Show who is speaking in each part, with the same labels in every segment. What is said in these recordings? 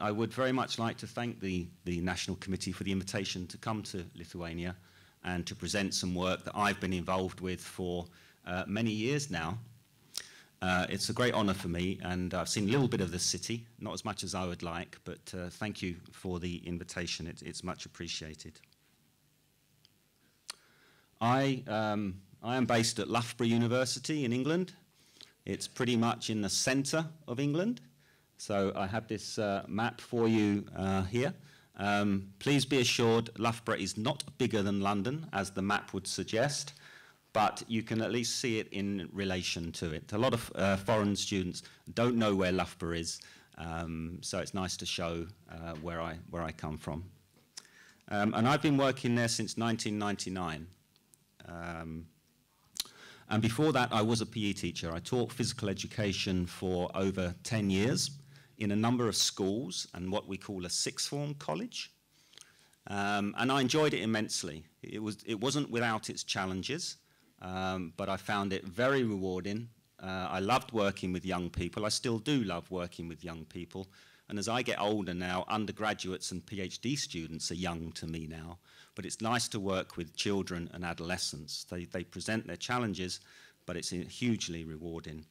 Speaker 1: I would very much like to thank the National Committee for the invitation to come to Lithuania and to present some work that I've been involved with for many years now. It's a great honour for me, and I've seen a little bit of the city, not as much as I would like, but thank you for the invitation. It's much appreciated. I am based at Loughborough University in England. It's pretty much in the centre of England. So I have this map for you here. Please be assured Loughborough is not bigger than London, as the map would suggest, but you can at least see it in relation to it. A lot of foreign students don't know where Loughborough is, so it's nice to show where I come from. And I've been working there since 1999. And before that, I was a PE teacher. I taught physical education for over 10 years in a number of schools and what we call a sixth form college. And I enjoyed it immensely. It wasn't without its challenges, but I found it very rewarding. I loved working with young people. I still do love working with young people. And as I get older now, undergraduates and PhD students are young to me now. But it's nice to work with children and adolescents. They present their challenges, but it's hugely rewarding.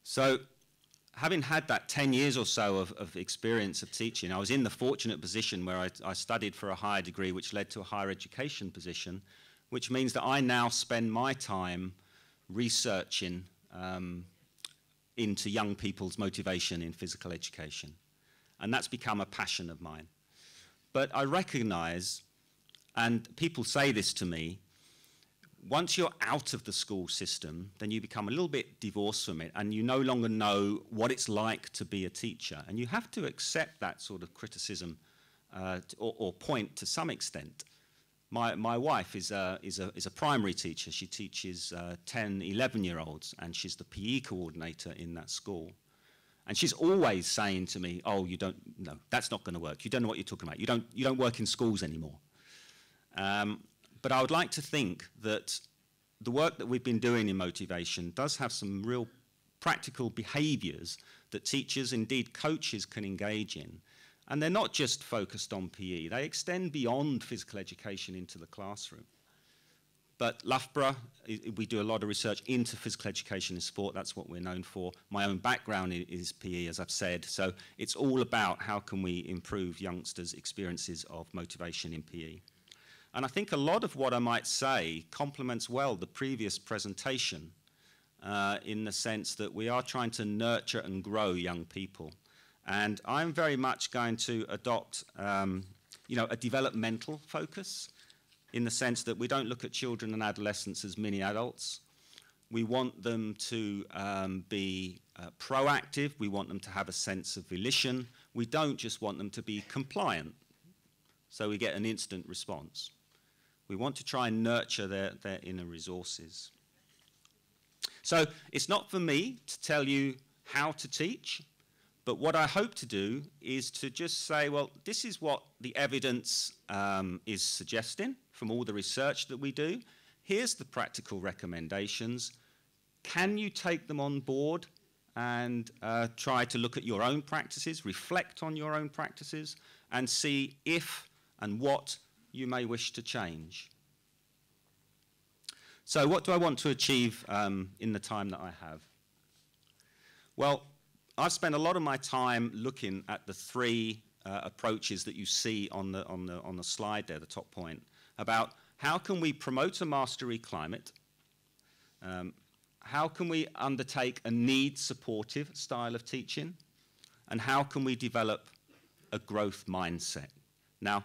Speaker 1: So, having had that 10 years or so of experience of teaching, I was in the fortunate position where I studied for a higher degree, which led to a higher education position, which means that I now spend my time researching into young people's motivation in physical education. And that's become a passion of mine. But I recognize, and people say this to me, once you're out of the school system, then you become a little bit divorced from it, and you no longer know what it's like to be a teacher. And you have to accept that sort of criticism or point to some extent. My wife is a primary teacher. She teaches 10, 11-year-olds, and she's the PE coordinator in that school. And she's always saying to me, oh, no, that's not going to work. You don't know what you're talking about. You don't work in schools anymore. But I would like to think that the work that we've been doing in motivation does have some real practical behaviours that teachers, indeed coaches, can engage in. And they're not just focused on PE. They extend beyond physical education into the classroom. But Loughborough, we do a lot of research into physical education and sport. That's what we're known for. My own background is PE, as I've said. So it's all about how can we improve youngsters' experiences of motivation in PE. And I think a lot of what I might say complements well the previous presentation in the sense that we are trying to nurture and grow young people. And I'm very much going to adopt a developmental focus, in the sense that we don't look at children and adolescents as mini adults. We want them to be proactive. We want them to have a sense of volition. We don't just want them to be compliant, so we get an instant response. We want to try and nurture their inner resources. So it's not for me to tell you how to teach, but what I hope to do is to just say, well, this is what the evidence is suggesting from all the research that we do. Here's the practical recommendations. Can you take them on board and try to look at your own practices, reflect on your own practices, and see if and what you may wish to change? So what do I want to achieve in the time that I have? Well, I've spent a lot of my time looking at the three approaches that you see on the slide there, the top point, about how can we promote a mastery climate, how can we undertake a need-supportive style of teaching, and how can we develop a growth mindset. Now,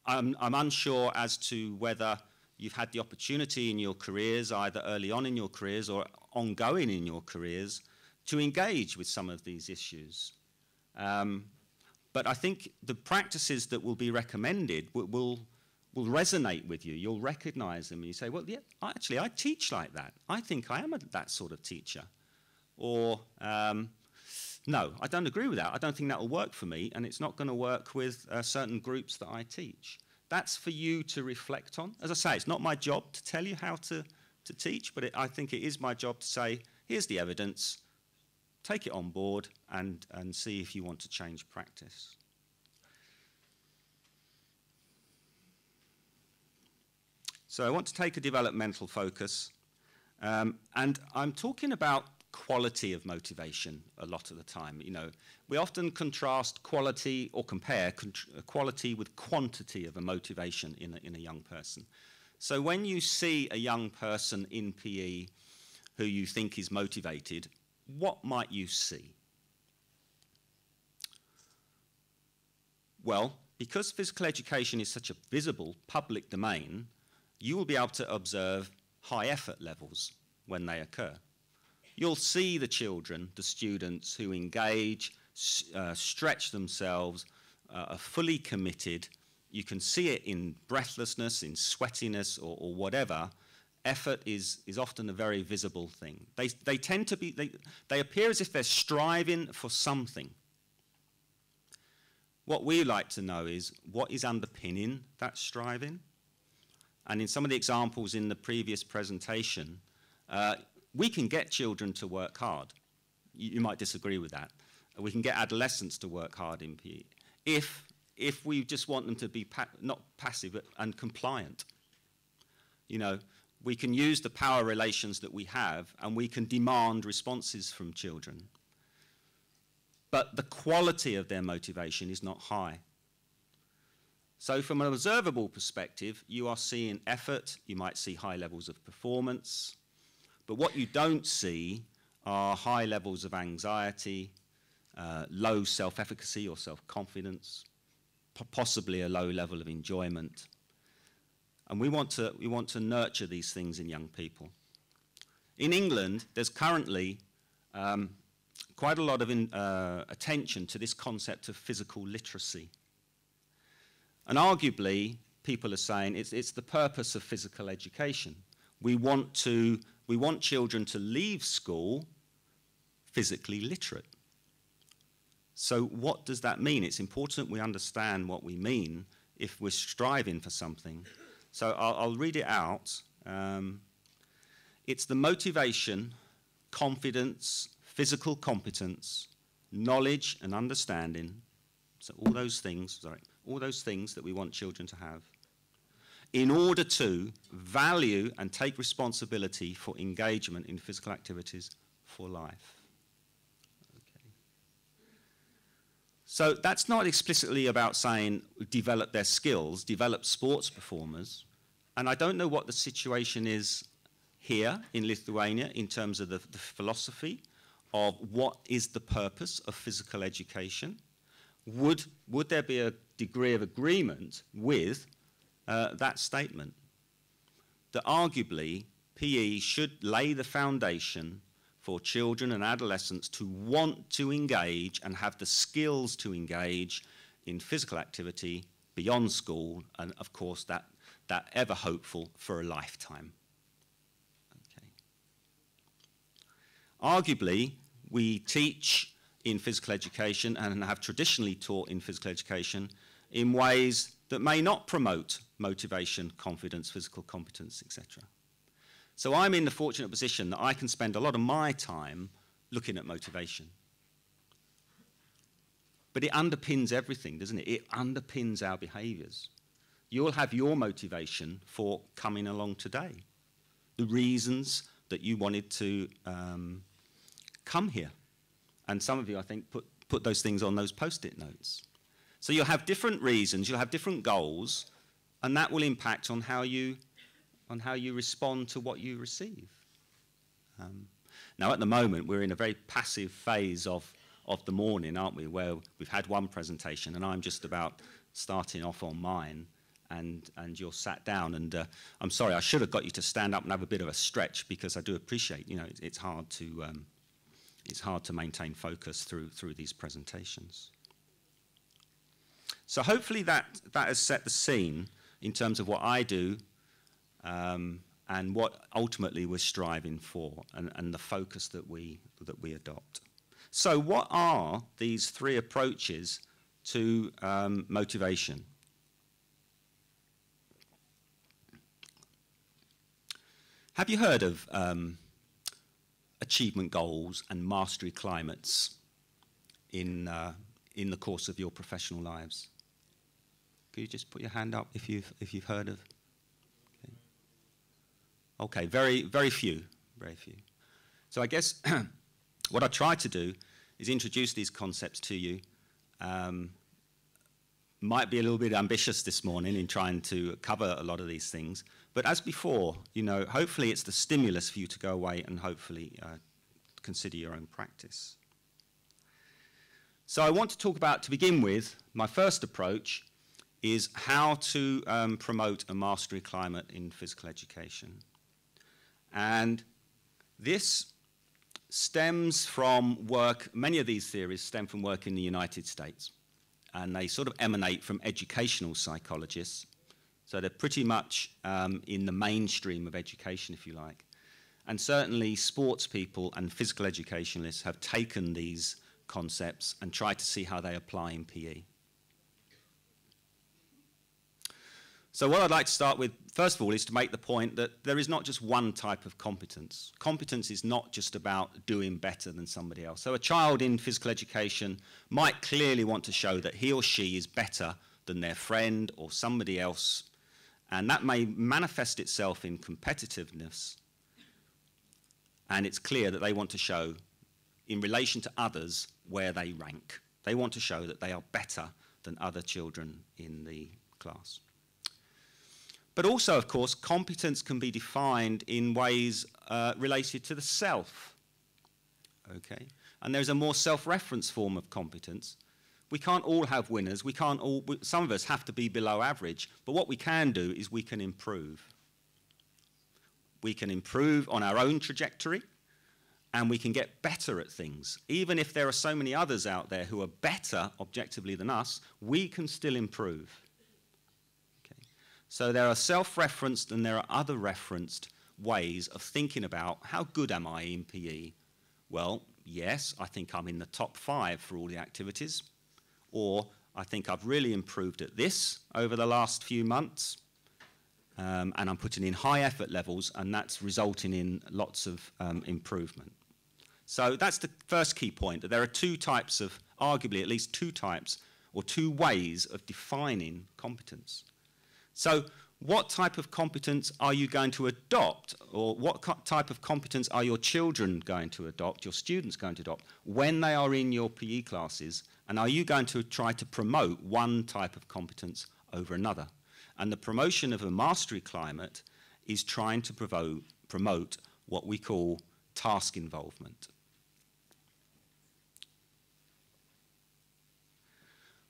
Speaker 1: I'm unsure as to whether you've had the opportunity in your careers, either early on in your careers or ongoing in your careers, to engage with some of these issues. But I think the practices that will be recommended will resonate with you. You'll recognize them and you say, well, yeah, actually, I teach like that. I think I am that sort of teacher. Or, no, I don't agree with that. I don't think that will work for me, and it's not going to work with certain groups that I teach. That's for you to reflect on. As I say, it's not my job to tell you how to teach, but I think it is my job to say, here's the evidence. take it on board and see if you want to change practice. So I want to take a developmental focus, and I'm talking about quality of motivation a lot of the time. You know, we often contrast quality or compare quality with quantity of a motivation in a young person. So when you see a young person in PE who you think is motivated, what might you see? Well, because physical education is such a visible public domain, you will be able to observe high effort levels when they occur. You'll see the children, the students who engage, stretch themselves, are fully committed. You can see it in breathlessness, in sweatiness, or whatever. Effort is often a very visible thing. They tend to be, they appear as if they're striving for something. What we like to know is what is underpinning that striving. And in some of the examples in the previous presentation, we can get children to work hard. You might disagree with that. We can get adolescents to work hard in PE if we just want them to be not passive and compliant. You know, we can use the power relations that we have and we can demand responses from children. But the quality of their motivation is not high. So from an observable perspective, you are seeing effort, you might see high levels of performance, but what you don't see are high levels of anxiety, low self-efficacy or self-confidence, possibly a low level of enjoyment. And we want to nurture these things in young people. In England, there's currently quite a lot of attention to this concept of physical literacy. And arguably, people are saying it's the purpose of physical education. We want children to leave school physically literate. So what does that mean? It's important we understand what we mean if we're striving for something. So I'll read it out. It's the motivation, confidence, physical competence, knowledge and understanding. So all those things that we want children to have in order to value and take responsibility for engagement in physical activities for life. Okay. So that's not explicitly about saying develop their skills, develop sports performers. And I don't know what the situation is here in Lithuania in terms of the philosophy of what is the purpose of physical education. Would there be a degree of agreement with that statement? That arguably PE should lay the foundation for children and adolescents to want to engage and have the skills to engage in physical activity beyond school, and of course that ever hopeful for a lifetime. Okay. Arguably, we teach in physical education and have traditionally taught in physical education in ways that may not promote motivation, confidence, physical competence, etc. So I'm in the fortunate position that I can spend a lot of my time looking at motivation. But it underpins everything, doesn't it? It underpins our behaviours. You'll have your motivation for coming along today, the reasons that you wanted to come here. And some of you, I think, put those things on those post-it notes. So you'll have different reasons, you'll have different goals, and that will impact on how you respond to what you receive. Now, at the moment, we're in a very passive phase of the morning, aren't we, where we've had one presentation, and I'm just about starting off on mine, and you're sat down. And I'm sorry, I should have got you to stand up and have a bit of a stretch, because I do appreciate, you know, it's hard to maintain focus through these presentations. So hopefully that has set the scene in terms of what I do and what ultimately we're striving for, and the focus that we adopt. So what are these three approaches to motivation? Have you heard of achievement goals and mastery climates in the course of your professional lives? Could you just put your hand up if you've heard of? Okay, very few, very few. So I guess what I try to do is introduce these concepts to you. Might be a little bit ambitious this morning in trying to cover a lot of these things, but as before, you know, hopefully it's the stimulus for you to go away and hopefully consider your own practice. So I want to talk about, to begin with, my first approach is how to promote a mastery climate in physical education. And this stems from work, many of these theories stem from work in the United States. And they sort of emanate from educational psychologists. So they're pretty much in the mainstream of education, if you like. And certainly sports people and physical educationalists have taken these concepts and tried to see how they apply in PE. So what I'd like to start with, first of all, is to make the point that there is not just one type of competence. Competence is not just about doing better than somebody else. So a child in physical education might clearly want to show that he or she is better than their friend or somebody else, and that may manifest itself in competitiveness, and it's clear that they want to show, in relation to others, where they rank. They want to show that they are better than other children in the class. But also, of course, competence can be defined in ways related to the self, okay? And there's a more self-referenced form of competence. We can't all have winners. We can't all, some of us have to be below average, but what we can do is we can improve. We can improve on our own trajectory, and we can get better at things. Even if there are so many others out there who are better objectively than us, we can still improve. So there are self-referenced and there are other referenced ways of thinking about how good am I in PE? Well, yes, I think I'm in the top 5 for all the activities, or I think I've really improved at this over the last few months, and I'm putting in high effort levels, and that's resulting in lots of improvement. So that's the first key point, that there are two types of, arguably at least two types, or two ways of defining competence. So what type of competence are you going to adopt, or what type of competence are your children going to adopt, your students going to adopt, when they are in your PE classes, and are you going to try to promote one type of competence over another? And the promotion of a mastery climate is trying to promote what we call task involvement.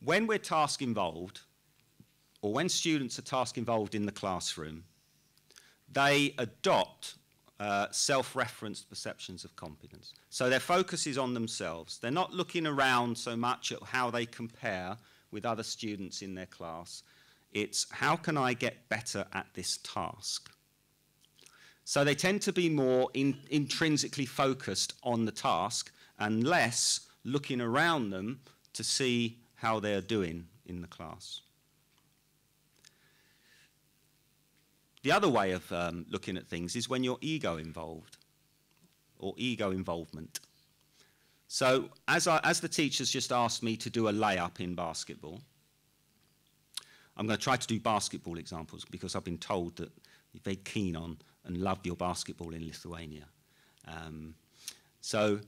Speaker 1: When we're task involved, or when students are task involved in the classroom, they adopt self-referenced perceptions of competence. So their focus is on themselves. They're not looking around so much at how they compare with other students in their class. It's how can I get better at this task? So they tend to be more intrinsically focused on the task and less looking around them to see how they're doing in the class. The other way of looking at things is when you're ego involved, or ego involvement. So as the teachers just asked me to do a layup in basketball, I'm going to try to do basketball examples because I've been told that you're very keen on and love your basketball in Lithuania. So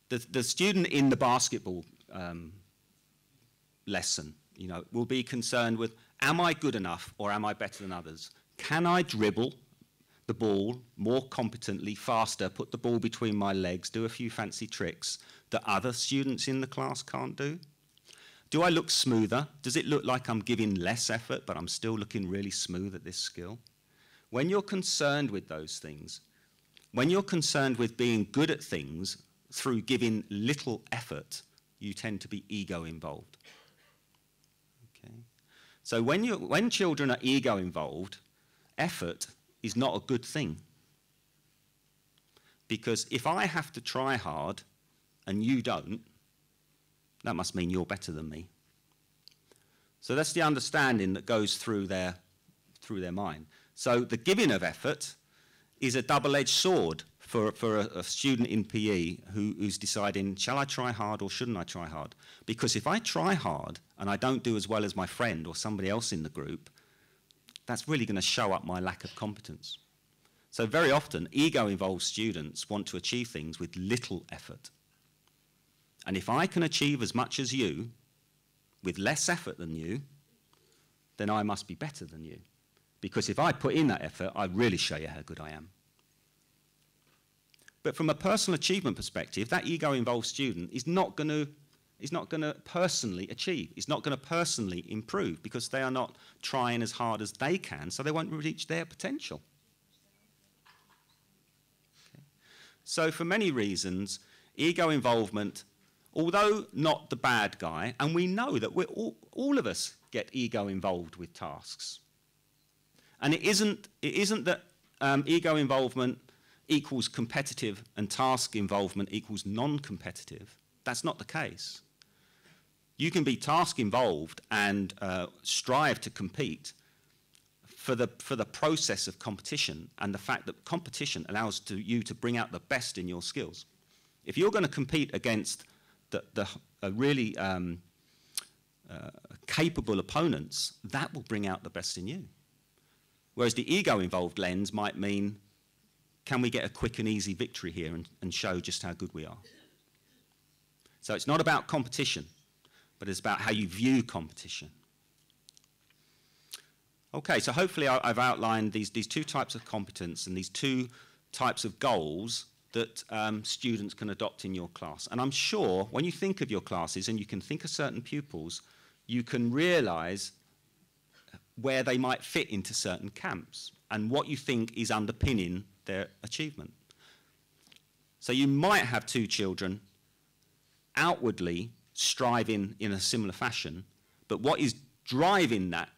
Speaker 1: the student in the basketball lesson, you know, will be concerned with, am I good enough or am I better than others? Can I dribble the ball more competently, faster, put the ball between my legs, do a few fancy tricks that other students in the class can't do? Do I look smoother? Does it look like I'm giving less effort, but I'm still looking really smooth at this skill? When you're concerned with those things, when you're concerned with being good at things through giving little effort, you tend to be ego involved. Okay? So when children are ego involved, effort is not a good thing. Because if I have to try hard and you don't, that must mean you're better than me. So that's the understanding that goes through their mind. So the giving of effort is a double-edged sword for a student in PE who's deciding, shall I try hard or shouldn't I try hard? Because if I try hard and I don't do as well as my friend or somebody else in the group, that's really going to show up my lack of competence. So very often, ego-involved students want to achieve things with little effort. And if I can achieve as much as you with less effort than you, then I must be better than you. Because if I put in that effort, I really show you how good I am. But from a personal achievement perspective, that ego-involved student is not going to personally achieve. Is not going to personally improve because they are not trying as hard as they can, so they won't reach their potential. Okay. So for many reasons, ego involvement, although not the bad guy, and we know that all of us get ego involved with tasks. And it isn't that ego involvement equals competitive and task involvement equals non-competitive. That's not the case. You can be task involved and strive to compete for the process of competition and the fact that competition allows you to bring out the best in your skills. If you're going to compete against a really capable opponents, that will bring out the best in you. Whereas the ego-involved lens might mean, can we get a quick and easy victory here and show just how good we are? So it's not about competition, but it's about how you view competition. Okay, so hopefully I've outlined these two types of competence and these two types of goals that students can adopt in your class. And I'm sure when you think of your classes and you can think of certain pupils, you can realize where they might fit into certain camps and what you think is underpinning their achievement. So you might have two children outwardly striving in a similar fashion, but what is driving that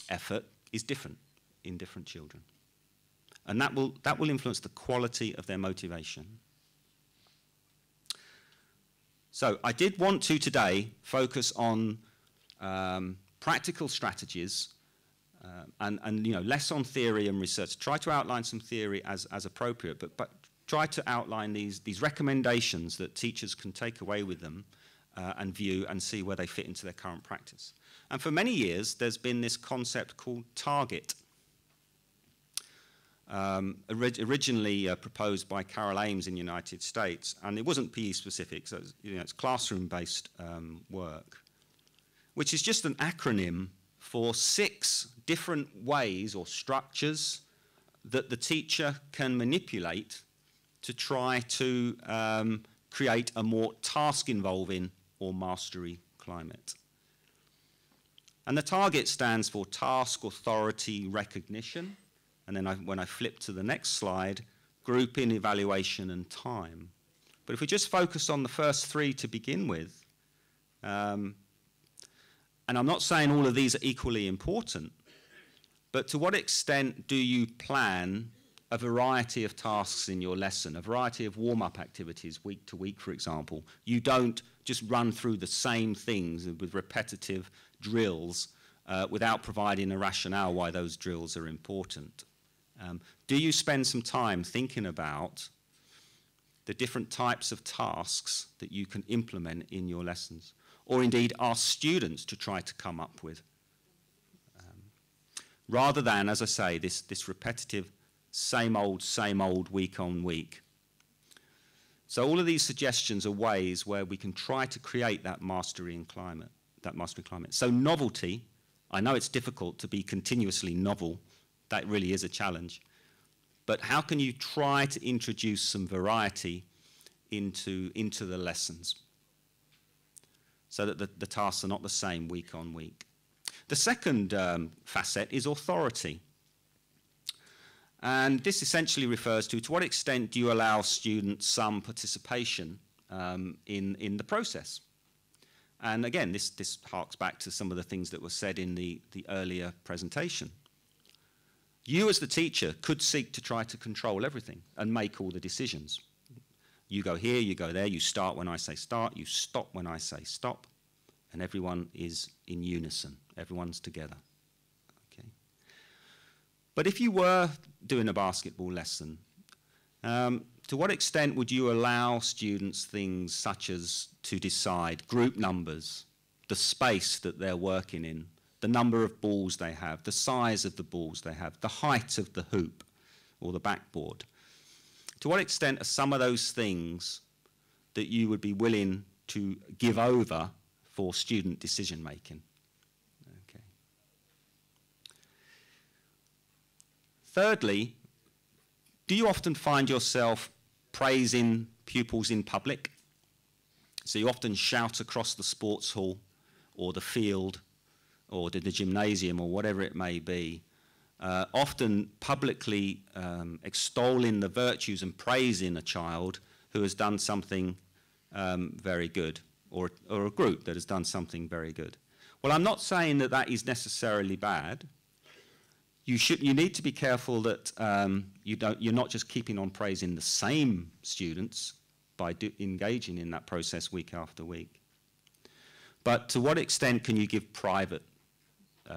Speaker 1: effort is different in different children. And that will influence the quality of their motivation. So I did want to today focus on practical strategies and less on theory and research. Try to outline some theory as appropriate, but try to outline these recommendations that teachers can take away with them and view and see where they fit into their current practice. And for many years, there's been this concept called target. Originally proposed by Carol Ames in the United States, and it wasn't PE specific, so it's classroom-based work, which is just an acronym for 6 different ways or structures that the teacher can manipulate to try to create a more task-involving or mastery climate. And the target stands for task, authority, recognition, and then when I flip to the next slide, grouping, evaluation, and time. But if we just focus on the first 3 to begin with, and I'm not saying all of these are equally important, but to what extent do you plan a variety of tasks in your lesson, a variety of warm-up activities week to week, for example? You don't just run through the same things with repetitive drills without providing a rationale why those drills are important. Do you spend some time thinking about the different types of tasks that you can implement in your lessons? Or indeed ask students to try to come up with? Rather than, as I say, this repetitive same old week on week. So all of these suggestions are ways where we can try to create that mastery climate. So novelty, I know it's difficult to be continuously novel. That really is a challenge. But how can you try to introduce some variety into the lessons so that the tasks are not the same week on week? The second facet is authority. And this essentially refers to what extent do you allow students some participation in the process? And again, this harks back to some of the things that were said in the earlier presentation. You as the teacher could seek to try to control everything and make all the decisions. You go here, you go there, you start when I say start, you stop when I say stop, and everyone is in unison, everyone's together. Okay. But if you were doing a basketball lesson, to what extent would you allow students things such as to decide group numbers, the space that they're working in, the number of balls they have, the size of the balls they have, the height of the hoop or the backboard? To what extent are some of those things that you would be willing to give over for student decision making? Okay. Thirdly, do you often find yourself praising pupils in public? So you often shout across the sports hall or the field or the gymnasium or whatever it may be, often publicly extolling the virtues and praising a child who has done something very good, or a group that has done something very good. Well, I'm not saying that that is necessarily bad. You need to be careful that you're not just keeping on praising the same students by engaging in that process week after week. But to what extent can you give private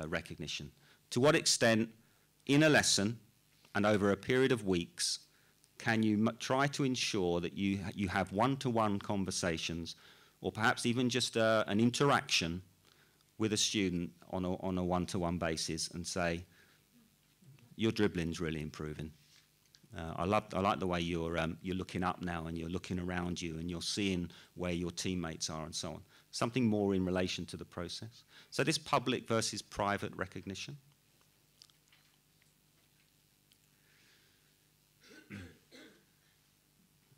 Speaker 1: recognition? To what extent, in a lesson and over a period of weeks, can you try to ensure that you have one-to-one conversations, or perhaps even just an interaction with a student on a one-to-one basis and say, your dribbling's really improving. I like the way you're looking up now and you're looking around you and you're seeing where your teammates are and so on. Something more in relation to the process. So this public versus private recognition.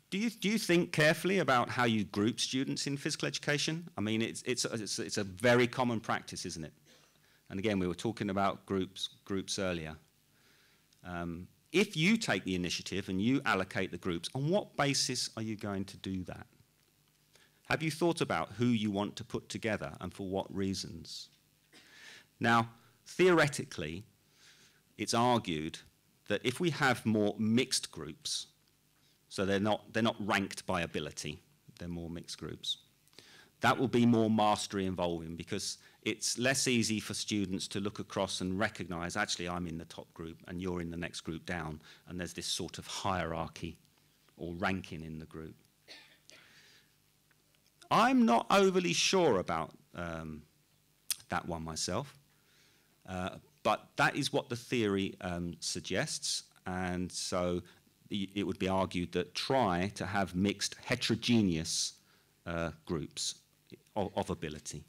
Speaker 1: Do you think carefully about how you group students in physical education? I mean, it's a very common practice, isn't it? And again, we were talking about groups earlier. If you take the initiative and you allocate the groups, on what basis are you going to do that? Have you thought about who you want to put together and for what reasons? Now, theoretically, it's argued that if we have more mixed groups, so they're not ranked by ability, they're more mixed groups, that will be more mastery involving, because it's less easy for students to look across and recognize, actually, I'm in the top group and you're in the next group down, and there's this sort of hierarchy or ranking in the group. I'm not overly sure about that one myself, but that is what the theory suggests, and so it would be argued that try to have mixed heterogeneous groups of ability,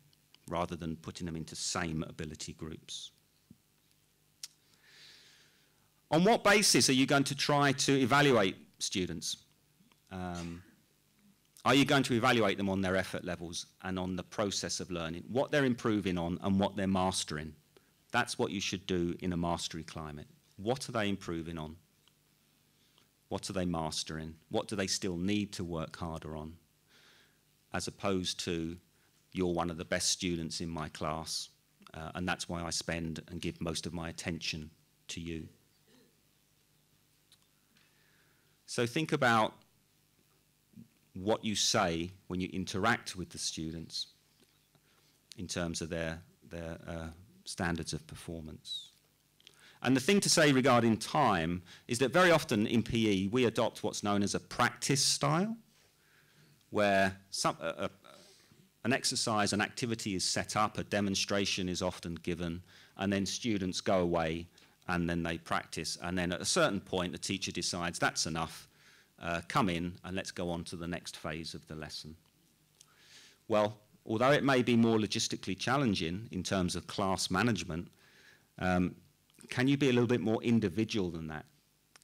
Speaker 1: rather than putting them into same ability groups. On what basis are you going to try to evaluate students? Are you going to evaluate them on their effort levels and on the process of learning, what they're improving on and what they're mastering? That's what you should do in a mastery climate. What are they improving on? What are they mastering? What do they still need to work harder on? As opposed to, you're one of the best students in my class, and that's why I spend and give most of my attention to you. So think about what you say when you interact with the students in terms of their standards of performance. And the thing to say regarding time is that very often in PE we adopt what's known as a practice style, where an exercise, an activity is set up, a demonstration is often given, and then students go away and then they practice, and then at a certain point the teacher decides that's enough, come in and let's go on to the next phase of the lesson. Well, although it may be more logistically challenging in terms of class management, can you be a little bit more individual than that?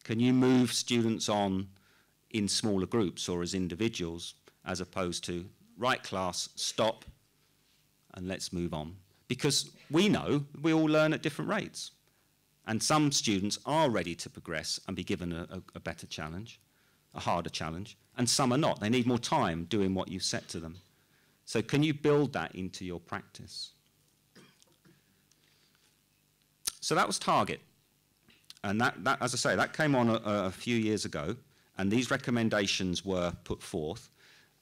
Speaker 1: Can you move students on in smaller groups or as individuals, as opposed to, right class, stop, and let's move on? Because we know we all learn at different rates. And some students are ready to progress and be given a better challenge, a harder challenge, and some are not. They need more time doing what you've set to them. So can you build that into your practice? So that was Target. And that as I say, that came on a few years ago, and these recommendations were put forth.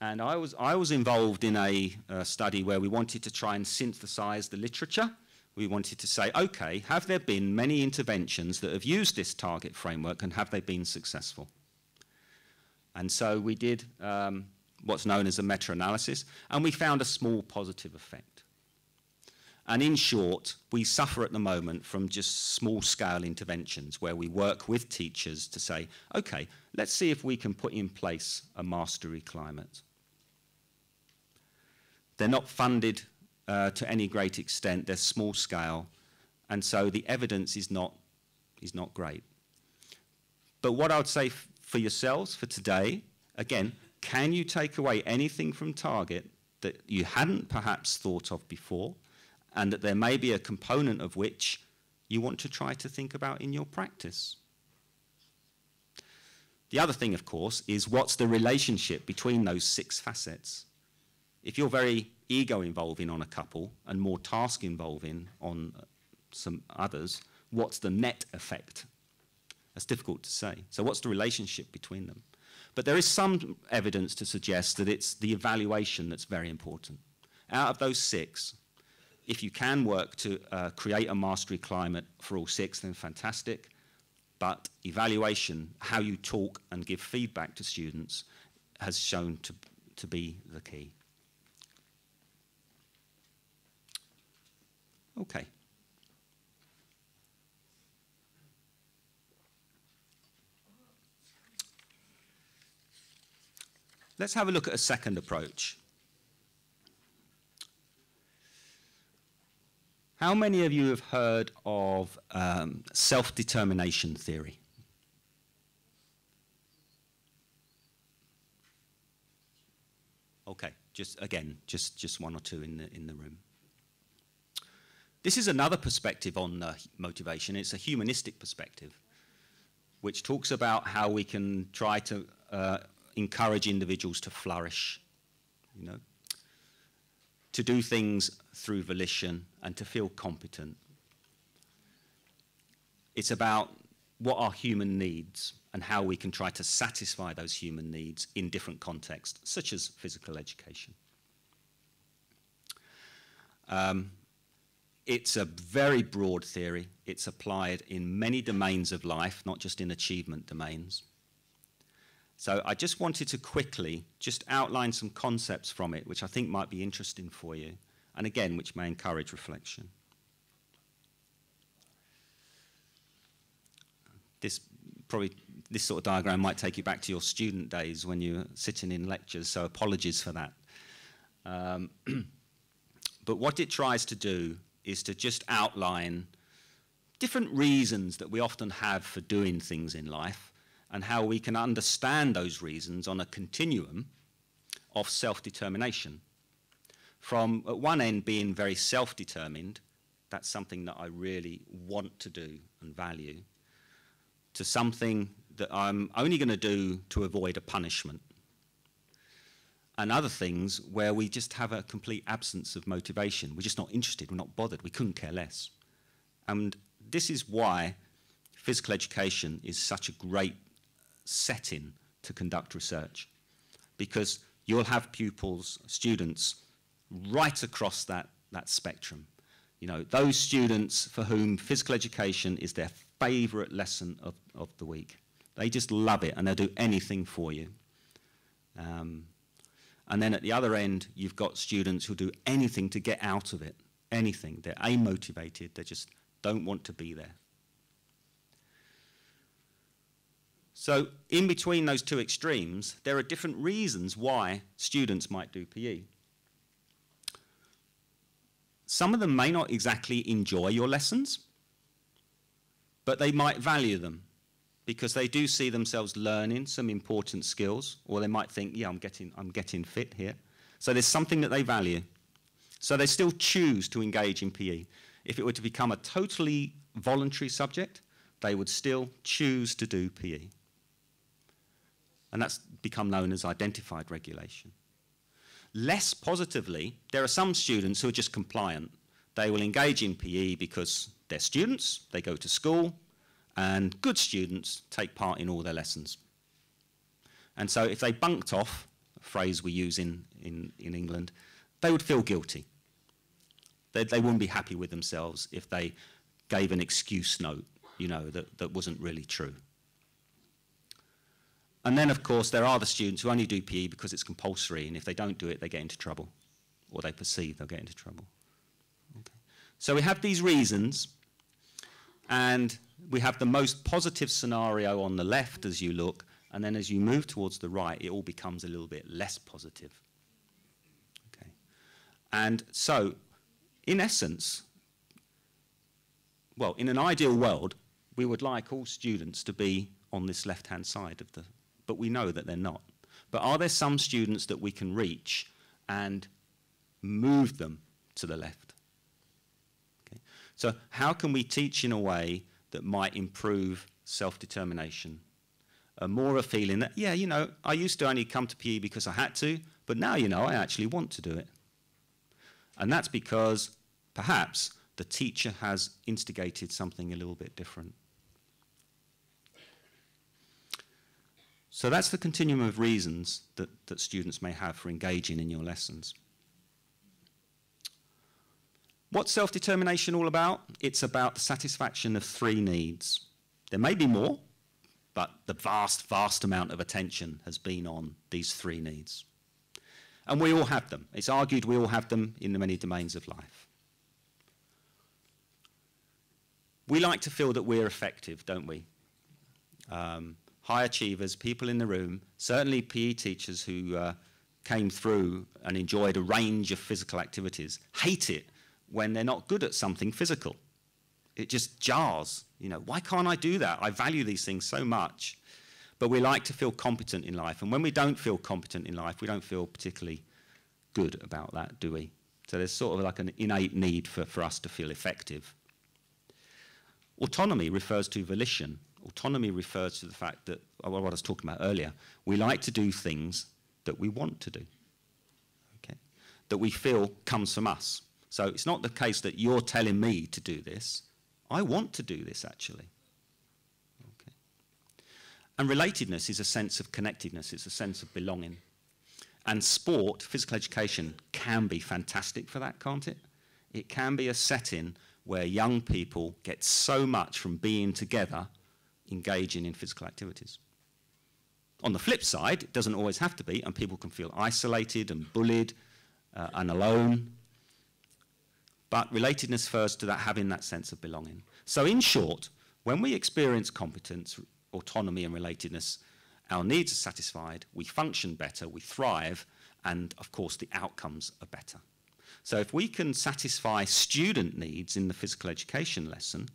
Speaker 1: And I was involved in a study where we wanted to try and synthesize the literature We wanted to say, okay, have there been many interventions that have used this target framework, and have they been successful? And so we did what's known as a meta-analysis, and we found a small positive effect. And in short, we suffer at the moment from just small-scale interventions where we work with teachers to say, okay, let's see if we can put in place a mastery climate. They're not funded to any great extent, they're small-scale, and so the evidence is not great. But what I would say for yourselves for today, again, can you take away anything from Target that you hadn't perhaps thought of before, and that there may be a component of which you want to try to think about in your practice? The other thing, of course, is what's the relationship between those 6 facets? If you're very ego involving on a couple and more task involving on some others, what's the net effect? That's difficult to say. So what's the relationship between them? But there is some evidence to suggest that it's the evaluation that's very important. Out of those 6, if you can work to create a mastery climate for all 6, then fantastic. But evaluation, how you talk and give feedback to students, has shown to be the key. Okay. Let's have a look at a second approach. How many of you have heard of self-determination theory? Okay, just 1 or 2 in the room. This is another perspective on motivation. It's a humanistic perspective, which talks about how we can try to encourage individuals to flourish, you know, to do things through volition and to feel competent. It's about what are human needs and how we can try to satisfy those human needs in different contexts, such as physical education. It's a very broad theory. It's applied in many domains of life, not just in achievement domains. So I just wanted to quickly just outline some concepts from it, which I think might be interesting for you, and again, which may encourage reflection. This sort of diagram might take you back to your student days when you were sitting in lectures, so apologies for that. But what it tries to do is to just outline different reasons that we often have for doing things in life and how we can understand those reasons on a continuum of self-determination. From at one end being very self-determined, that's something that I really want to do and value, to something that I'm only going to do to avoid a punishment. And other things where we just have a complete absence of motivation. We're just not interested, we're not bothered, we couldn't care less. And this is why physical education is such a great setting to conduct research, because you'll have pupils, students, right across that spectrum. You know, those students for whom physical education is their favourite lesson of the week. They just love it and they'll do anything for you. And then at the other end, you've got students who do anything to get out of it, anything. They're amotivated, they just don't want to be there. So in between those 2 extremes, there are different reasons why students might do PE. Some of them may not exactly enjoy your lessons, but they might value them, because they do see themselves learning some important skills, or they might think, yeah, I'm getting fit here. So there's something that they value. So they still choose to engage in PE. If it were to become a totally voluntary subject, they would still choose to do PE. And that's become known as identified regulation. Less positively, there are some students who are just compliant. They will engage in PE because they're students, they go to school, and good students take part in all their lessons. And so if they bunked off, a phrase we use in England, they would feel guilty. They wouldn't be happy with themselves if they gave an excuse note, you know, that wasn't really true. And then, of course, there are the students who only do PE because it's compulsory, and if they don't do it, they get into trouble, or they perceive they'll get into trouble. Okay. So we have these reasons, and we have the most positive scenario on the left as you look, and then as you move towards the right, it all becomes a little bit less positive. Okay. And so, in essence, well, in an ideal world, we would like all students to be on this left-hand side of the, but we know that they're not. But are there some students that we can reach and move them to the left? Okay. So how can we teach in a way that might improve self-determination? More a feeling that, yeah, you know, I used to only come to PE because I had to, but now, you know, I actually want to do it. And that's because perhaps the teacher has instigated something a little bit different. So that's the continuum of reasons that students may have for engaging in your lessons. What's self-determination all about? It's about the satisfaction of 3 needs. There may be more, but the vast, vast amount of attention has been on these 3 needs. And we all have them. It's argued we all have them in the many domains of life. We like to feel that we're effective, don't we? High achievers, people in the room, certainly PE teachers who came through and enjoyed a range of physical activities, hate it when they're not good at something physical. It just jars. You know, why can't I do that? I value these things so much. But we like to feel competent in life. And when we don't feel competent in life, we don't feel particularly good about that, do we? So there's sort of like an innate need for us to feel effective. Autonomy refers to volition. Autonomy refers to the fact that, what I was talking about earlier, we like to do things that we want to do, okay? That we feel comes from us. So it's not the case that you're telling me to do this. I want to do this, actually. Okay. And relatedness is a sense of connectedness. It's a sense of belonging. And sport, physical education, can be fantastic for that, can't it? It can be a setting where young people get so much from being together, engaging in physical activities. On the flip side, it doesn't always have to be, and people can feel isolated and bullied and alone. But relatedness refers to that, having that sense of belonging. So in short, when we experience competence, autonomy and relatedness, our needs are satisfied, we function better, we thrive, and of course the outcomes are better. So if we can satisfy student needs in the physical education lesson,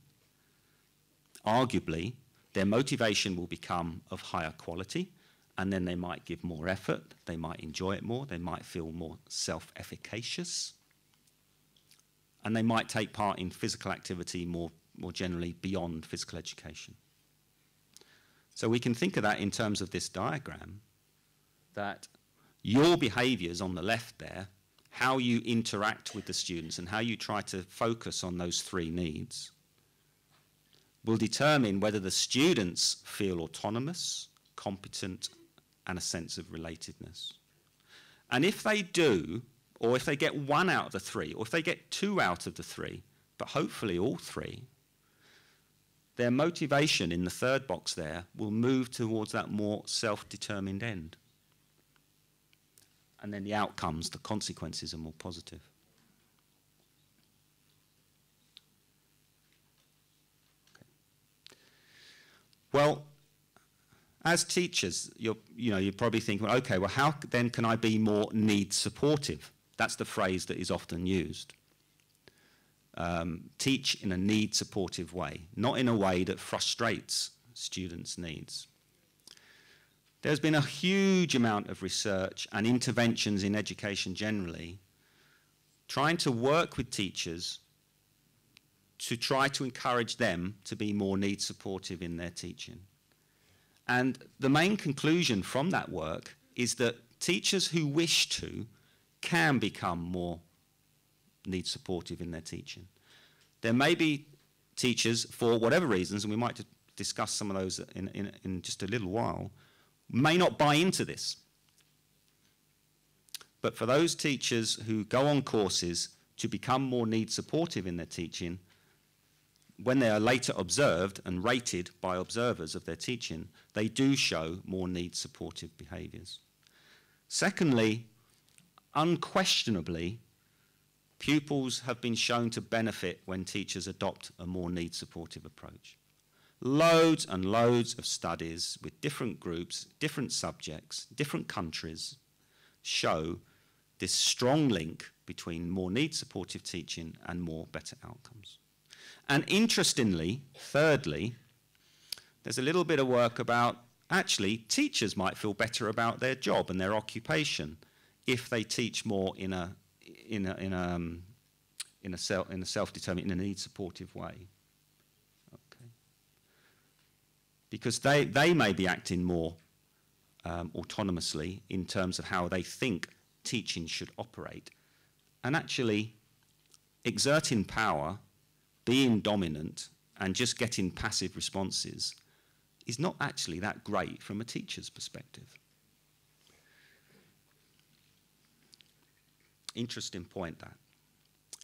Speaker 1: arguably their motivation will become of higher quality, and then they might give more effort, they might enjoy it more, they might feel more self-efficacious, and they might take part in physical activity more generally beyond physical education. So we can think of that in terms of this diagram, that your behaviours on the left there, how you interact with the students and how you try to focus on those 3 needs, will determine whether the students feel autonomous, competent, and a sense of relatedness. And if they do, or if they get 1 out of the 3, or if they get 2 out of the 3, but hopefully all 3, their motivation in the 3rd box there will move towards that more self-determined end. And then the outcomes, the consequences are more positive. Okay. Well, as teachers, you're probably thinking, okay, well, how then can I be more need supportive? That's the phrase that is often used. Teach in a need supportive way, not in a way that frustrates students' needs. There's been a huge amount of research and interventions in education generally trying to work with teachers to try to encourage them to be more need supportive in their teaching. And the main conclusion from that work is that teachers who wish to can become more need supportive in their teaching. There may be teachers, for whatever reasons, and we might discuss some of those in just a little while, may not buy into this. But for those teachers who go on courses to become more need supportive in their teaching, when they are later observed and rated by observers of their teaching, they do show more need supportive behaviours. Secondly, unquestionably, pupils have been shown to benefit when teachers adopt a more need supportive approach. Loads and loads of studies with different groups, different subjects, different countries show this strong link between more need supportive teaching and more better outcomes. And interestingly, thirdly, there's a little bit of work about actually teachers might feel better about their job and their occupation if they teach more in a self-determined, in a need supportive way. Okay. Because they may be acting more autonomously in terms of how they think teaching should operate. And actually, exerting power, being dominant, and just getting passive responses is not actually that great from a teacher's perspective. Interesting point, that.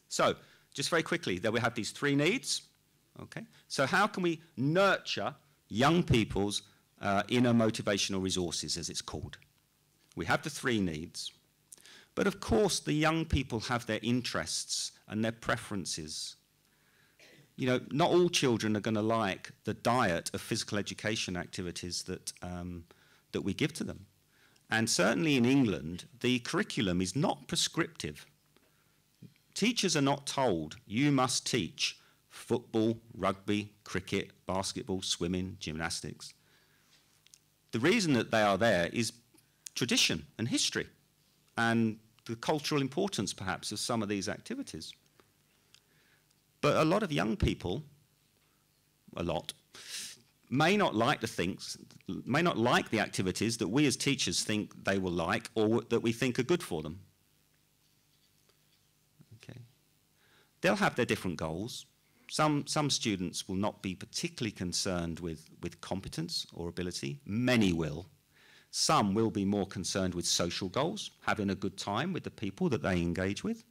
Speaker 1: So, just very quickly, there we have these three needs. Okay. So how can we nurture young people's inner motivational resources, as it's called? We have the three needs. But of course, the young people have their interests and their preferences. You know, not all children are going to like the diet of physical education activities that we give to them. And certainly in England, the curriculum is not prescriptive. Teachers are not told, you must teach football, rugby, cricket, basketball, swimming, gymnastics. The reason that they are there is tradition and history and the cultural importance, perhaps, of some of these activities. But a lot of young people, may not like the activities that we as teachers think they will like or that we think are good for them. Okay. They'll have their different goals. Some students will not be particularly concerned with competence or ability. Many will. Some will be more concerned with social goals, having a good time with the people that they engage with.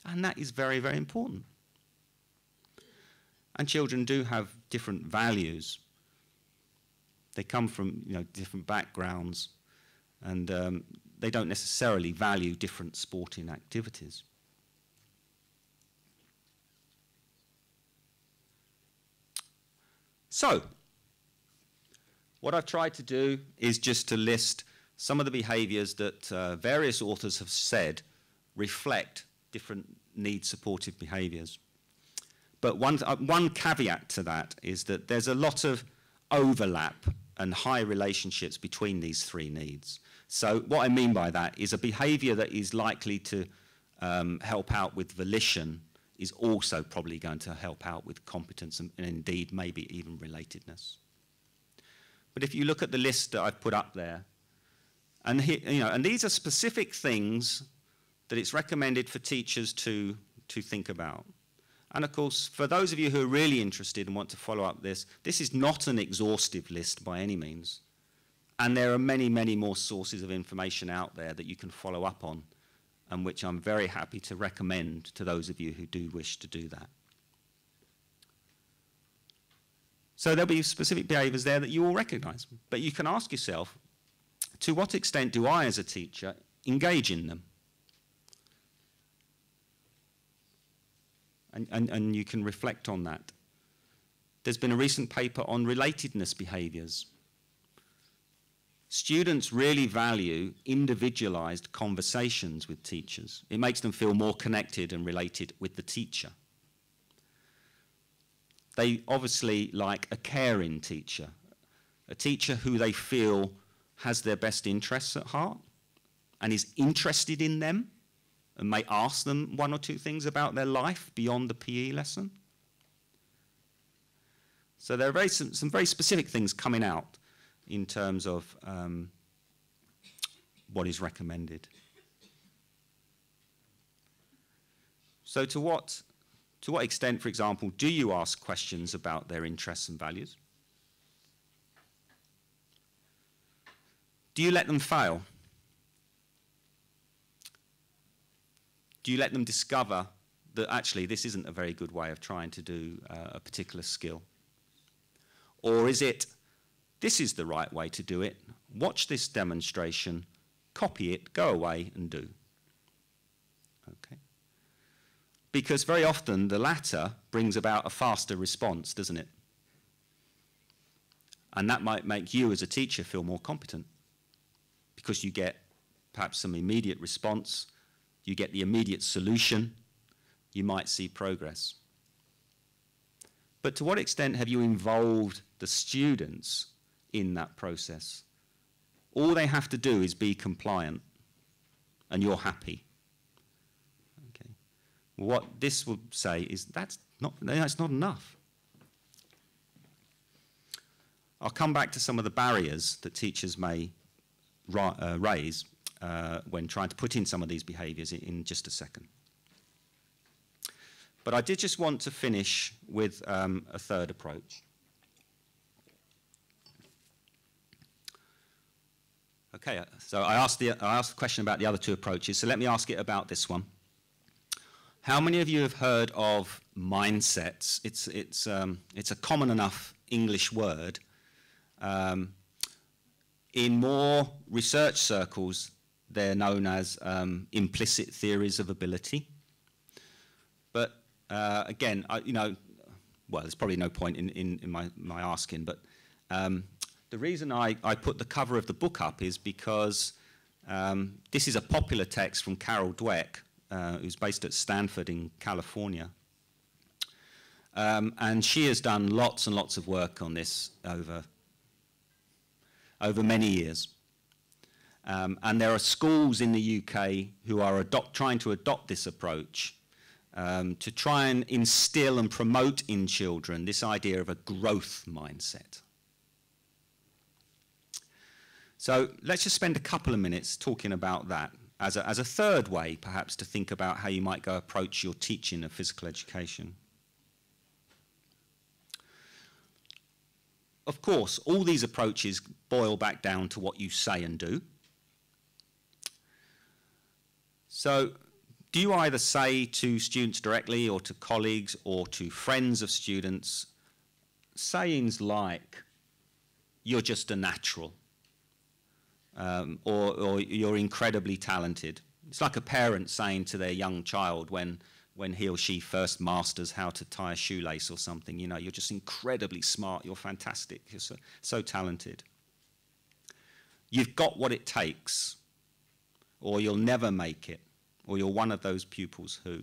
Speaker 1: And that is very, very important. And children do have different values. They come from different backgrounds, and they don't necessarily value different sporting activities. So, what I've tried to do is just to list some of the behaviours that various authors have said reflect different need-supportive behaviours. But one caveat to that is that there's a lot of overlap and high relationships between these three needs. So what I mean by that is a behaviour that is likely to help out with volition is also probably going to help out with competence and indeed maybe even relatedness. But if you look at the list that I've put up there, and these are specific things that it's recommended for teachers to think about. And of course, for those of you who are really interested and want to follow up this is not an exhaustive list by any means. And there are many, many more sources of information out there that you can follow up on, and which I'm very happy to recommend to those of you who do wish to do that. So there'll be specific behaviours there that you will recognise. But you can ask yourself, to what extent do I as a teacher engage in them? And you can reflect on that. There's been a recent paper on relatedness behaviours. Students really value individualised conversations with teachers. It makes them feel more connected and related with the teacher. They obviously like a caring teacher, a teacher who they feel has their best interests at heart and is interested in them and may ask them one or two things about their life beyond the PE lesson. So there are some very specific things coming out in terms of what is recommended. So to what extent, for example, do you ask questions about their interests and values? Do you let them fail? Do you let them discover that actually this isn't a very good way of trying to do a particular skill? Or is it, this is the right way to do it, watch this demonstration, copy it, go away and do? Okay. Because very often the latter brings about a faster response, doesn't it? And that might make you as a teacher feel more competent, because you get perhaps some immediate response, you get the immediate solution, you might see progress. But to what extent have you involved the students in that process? All they have to do is be compliant, and you're happy. Okay. What this will say is that's not enough. I'll come back to some of the barriers that teachers may raise when trying to put in some of these behaviours in just a second. But I did just want to finish with a third approach. Okay, so I asked the question about the other two approaches, so let me ask it about this one. How many of you have heard of mindsets? It's a common enough English word. In more research circles, they're known as implicit theories of ability. But again, well, there's probably no point in my asking, but the reason I put the cover of the book up is because this is a popular text from Carol Dweck, who's based at Stanford in California. And she has done lots and lots of work on this over many years. And there are schools in the UK who are trying to adopt this approach to try and instill and promote in children this idea of a growth mindset. So let's just spend a couple of minutes talking about that as a third way, perhaps, to think about how you might go approach your teaching of physical education. Of course, all these approaches boil back down to what you say and do. So, do you either say to students directly or to colleagues or to friends of students sayings like, you're just a natural, or you're incredibly talented? It's like a parent saying to their young child when he or she first masters how to tie a shoelace or something, you know, you're just incredibly smart, you're fantastic, you're so talented. You've got what it takes, or you'll never make it, or you're one of those pupils who.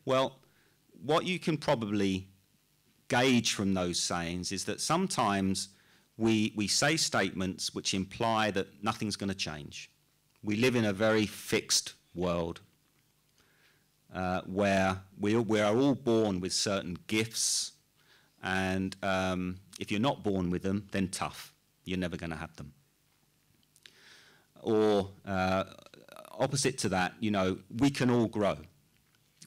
Speaker 1: Well, what you can probably gauge from those sayings is that sometimes we say statements which imply that nothing's going to change. We live in a very fixed world where we are all born with certain gifts, and if you're not born with them, then tough. You're never going to have them. Or opposite to that, you know, we can all grow.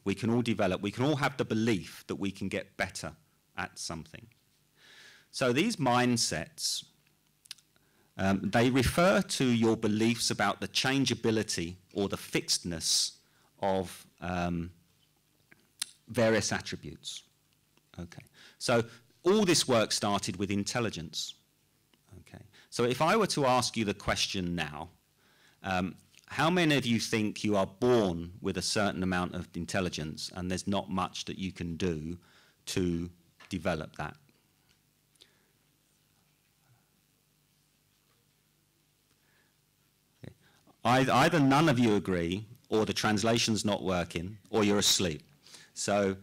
Speaker 1: We can all develop. We can all have the belief that we can get better at something. So these mindsets, they refer to your beliefs about the changeability or the fixedness of various attributes. Okay. So all this work started with intelligence. Okay. So if I were to ask you the question now, how many of you think you are born with a certain amount of intelligence and there's not much that you can do to develop that? Okay. Either none of you agree, or the translation's not working, or you're asleep. So,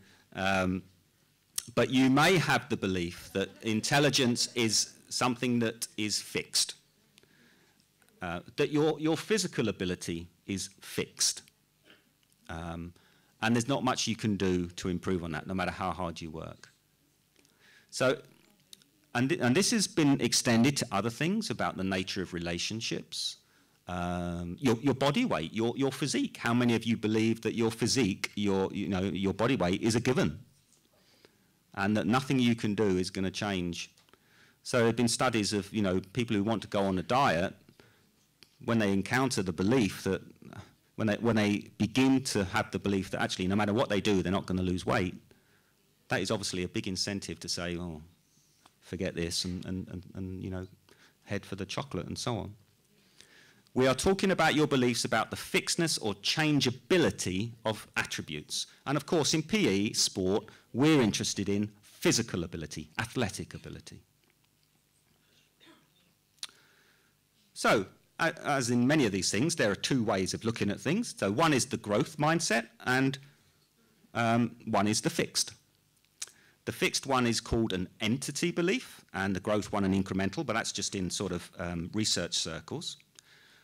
Speaker 1: but you may have the belief that intelligence is something that is fixed. That your physical ability is fixed. And there's not much you can do to improve on that, no matter how hard you work. So, and this has been extended to other things about the nature of relationships, your body weight, your physique. How many of you believe that your physique, your body weight is a given, and that nothing you can do is going to change? So there have been studies of people who want to go on a diet. When they encounter the belief that when they begin to have the belief that actually no matter what they do, they're not going to lose weight, that is obviously a big incentive to say, oh, forget this and you know, head for the chocolate and so on. We are talking about your beliefs about the fixedness or changeability of attributes. And of course, in PE, sport, we're interested in physical ability, athletic ability. So, as in many of these things, there are two ways of looking at things. So one is the growth mindset, and one is the fixed. The fixed one is called an entity belief, and the growth one an incremental, but that's just in sort of research circles.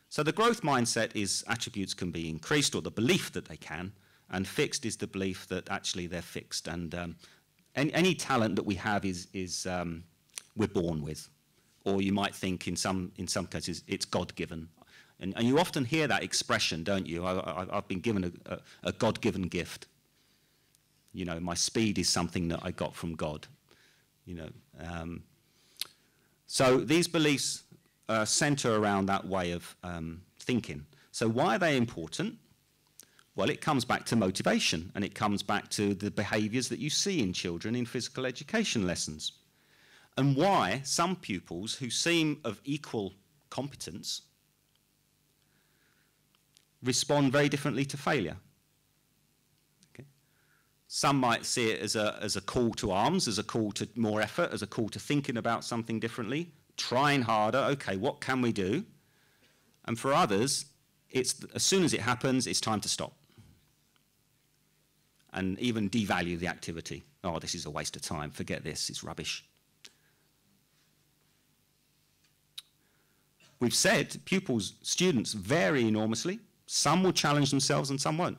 Speaker 1: So the growth mindset is attributes can be increased, or the belief that they can, and fixed is the belief that actually they're fixed. And any talent that we have is we're born with. Or you might think in some cases it's God-given. And you often hear that expression, don't you? I've been given a God-given gift. You know, my speed is something that I got from God. You know, so these beliefs center around that way of thinking. So why are they important? Well, it comes back to motivation, and it comes back to the behaviors that you see in children in physical education lessons. And why some pupils who seem of equal competence respond very differently to failure. Okay. Some might see it as a call to arms, as a call to more effort, as a call to thinking about something differently, trying harder. Okay, what can we do? And for others, it's as soon as it happens, it's time to stop. And even devalue the activity. Oh, this is a waste of time. Forget this. It's rubbish. We've said pupils, students vary enormously. Some will challenge themselves and some won't.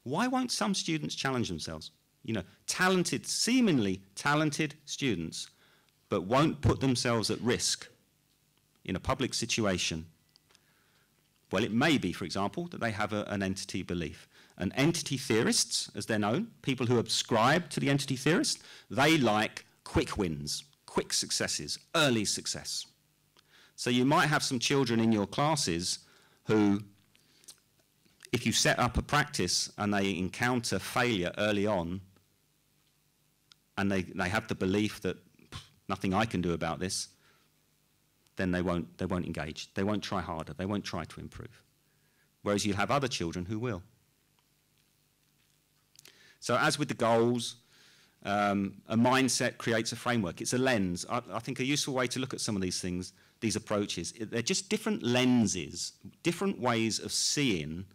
Speaker 1: Why won't some students challenge themselves? You know, talented, seemingly talented students, but won't put themselves at risk in a public situation. Well, it may be, for example, that they have an entity belief. And entity theorists, as they're known, people who ascribe to the entity theorist, they like quick wins, quick successes, early success. So you might have some children in your classes who, if you set up a practice and they encounter failure early on, and they have the belief that nothing I can do about this, then they won't engage. They won't try harder. They won't try to improve. Whereas you have other children who will. So as with the goals, a mindset creates a framework. It's a lens. I think a useful way to look at some of these things, these approaches, they're just different lenses, different ways of seeing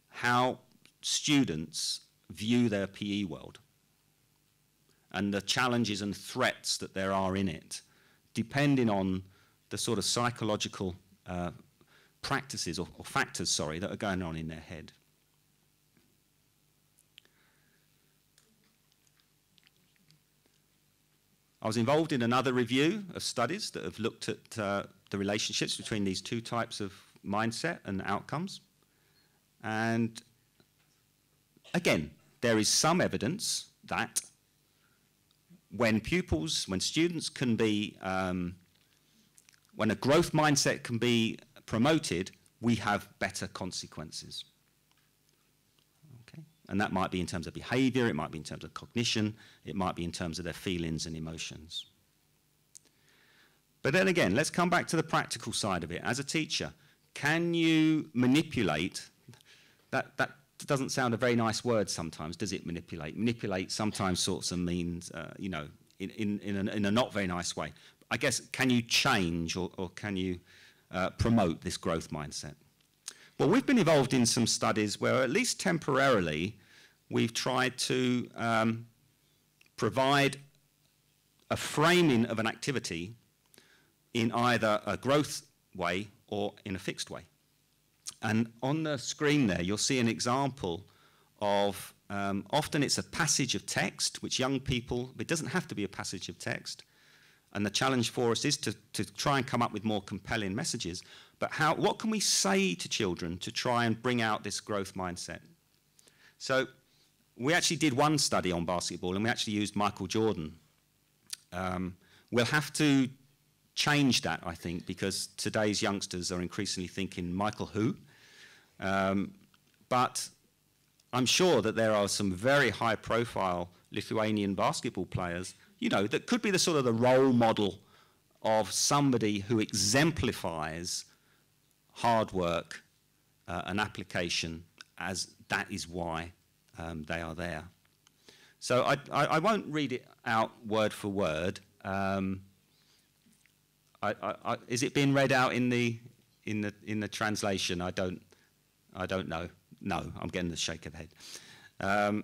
Speaker 1: how students view their PE world and the challenges and threats that there are in it, depending on the sort of psychological practices or factors, sorry, that are going on in their head. I was involved in another review of studies that have looked at the relationships between these two types of mindset and outcomes. And again, there is some evidence that when students can be, when a growth mindset can be promoted, we have better consequences. And that might be in terms of behavior, it might be in terms of cognition, it might be in terms of their feelings and emotions. But then again, let's come back to the practical side of it. As a teacher, can you manipulate? That doesn't sound a very nice word sometimes, does it, manipulate? Manipulate sometimes sorts of means, you know, in a not very nice way. I guess, can you change or can you promote this growth mindset? Well, we've been involved in some studies where, at least temporarily, we've tried to provide a framing of an activity in either a growth way or in a fixed way. And on the screen there, you'll see an example of, often it's a passage of text, which young people, it doesn't have to be a passage of text. And the challenge for us is to try and come up with more compelling messages. But what can we say to children to try and bring out this growth mindset? So we actually did one study on basketball, and we actually used Michael Jordan. We'll have to change that, I think, because today's youngsters are increasingly thinking, Michael who? But I'm sure that there are some very high-profile Lithuanian basketball players, you know, that could be the sort of the role model of somebody who exemplifies hard work and application, as that is why they are there. So I won't read it out word for word. Is it being read out in the translation? I don't know. No, I'm getting the shake of the head.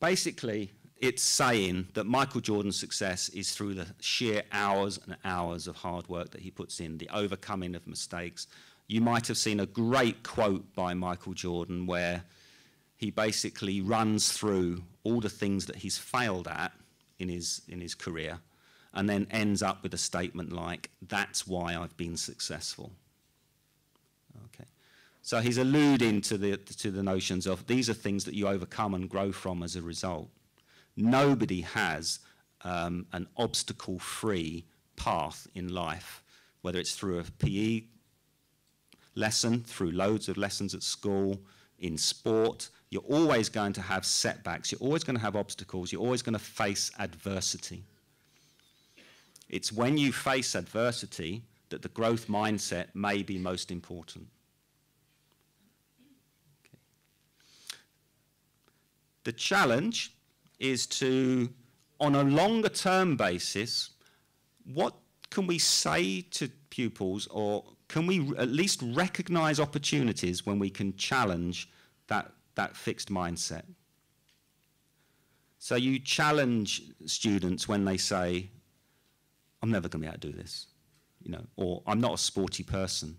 Speaker 1: Basically, it's saying that Michael Jordan's success is through the sheer hours and hours of hard work that he puts in, the overcoming of mistakes. You might have seen a great quote by Michael Jordan where he basically runs through all the things that he's failed at in his career, and then ends up with a statement like, "That's why I've been successful." Okay. So he's alluding to the notions of these are things that you overcome and grow from as a result. Nobody has an obstacle-free path in life, whether it's through a PE lesson, through loads of lessons at school, in sport. You're always going to have setbacks. You're always going to have obstacles. You're always going to face adversity. It's when you face adversity that the growth mindset may be most important. Okay. The challenge is to, on a longer term basis, what can we say to pupils, or can we at least recognize opportunities when we can challenge that fixed mindset? So you challenge students when they say, "I'm never going to be able to do this," you know, or "I'm not a sporty person,"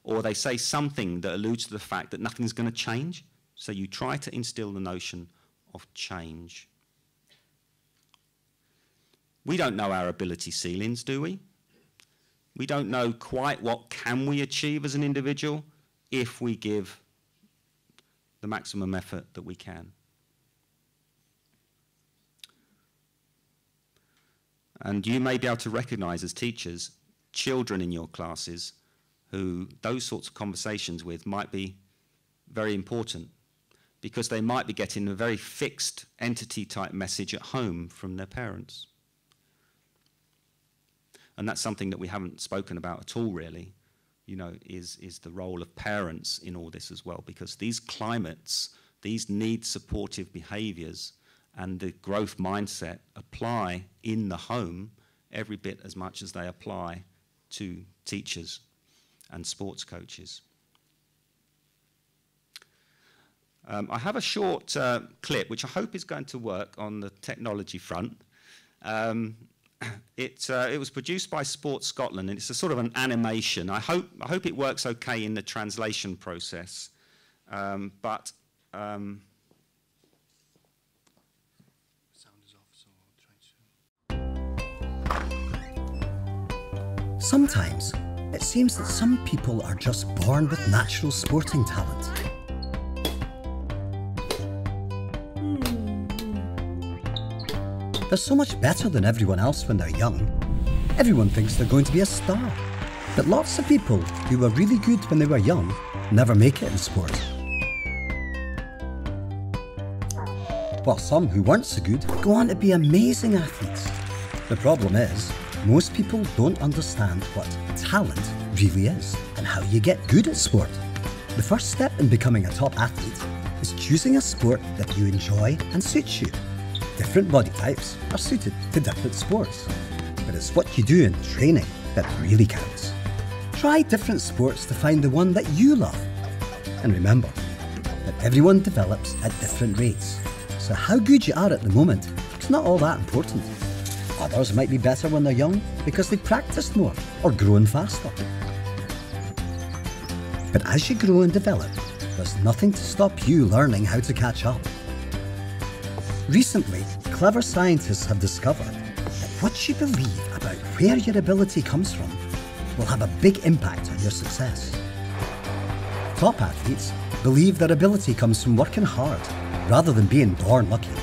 Speaker 1: or they say something that alludes to the fact that nothing's going to change. So you try to instill the notion of change. We don't know our ability ceilings, do we? We don't know quite what can we achieve as an individual if we give the maximum effort that we can. And you may be able to recognize as teachers children in your classes who those sorts of conversations with might be very important, because they might be getting a very fixed entity type message at home from their parents. And that's something that we haven't spoken about at all, really, you know, is the role of parents in all this as well, because these climates, these need supportive behaviors and the growth mindset apply in the home every bit as much as they apply to teachers and sports coaches. I have a short clip, which I hope is going to work on the technology front. It was produced by Sports Scotland, and it's a sort of an animation. I hope it works okay in the translation process. Sound
Speaker 2: is off, so I'll try to.
Speaker 3: Sometimes it seems that some people are just born with natural sporting talent. They're so much better than everyone else when they're young. Everyone thinks they're going to be a star. But lots of people who were really good when they were young never make it in sport. While some who weren't so good go on to be amazing athletes. The problem is, most people don't understand what talent really is and how you get good at sport. The first step in becoming a top athlete is choosing a sport that you enjoy and suits you. Different body types are suited to different sports, but it's what you do in training that really counts. Try different sports to find the one that you love. And remember that everyone develops at different rates, so how good you are at the moment is not all that important. Others might be better when they're young because they've practiced more or grown faster. But as you grow and develop, there's nothing to stop you learning how to catch up. Recently, clever scientists have discovered that what you believe about where your ability comes from will have a big impact on your success. Top athletes believe their ability comes from working hard rather than being born lucky.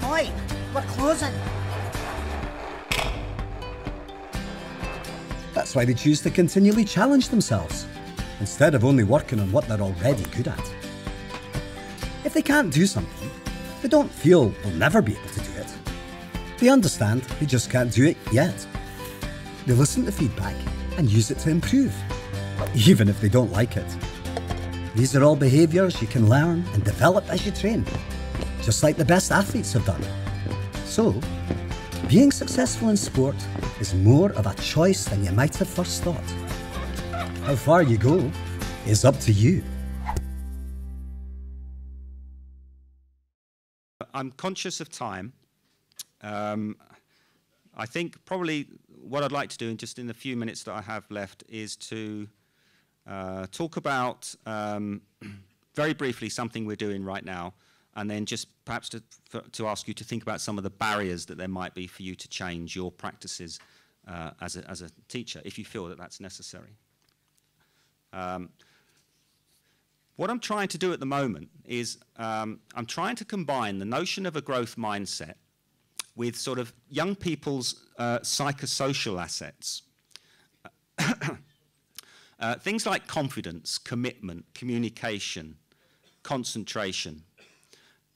Speaker 4: Oi, we're closing.
Speaker 3: That's why they choose to continually challenge themselves. instead of only working on what they're already good at. If they can't do something, they don't feel they'll never be able to do it. They understand they just can't do it yet. They listen to feedback and use it to improve, even if they don't like it. These are all behaviours you can learn and develop as you train, just like the best athletes have done. So, being successful in sport is more of a choice than you might have first thought. How far you go is up to you.
Speaker 1: I'm conscious of time. I think probably what I'd like to do in just in the few minutes that I have left is to talk about very briefly something we're doing right now, and then just perhaps to ask you to think about some of the barriers that there might be for you to change your practices as a teacher, if you feel that that's necessary. What I'm trying to do at the moment is I'm trying to combine the notion of a growth mindset with sort of young people's psychosocial assets. Things like confidence, commitment, communication, concentration.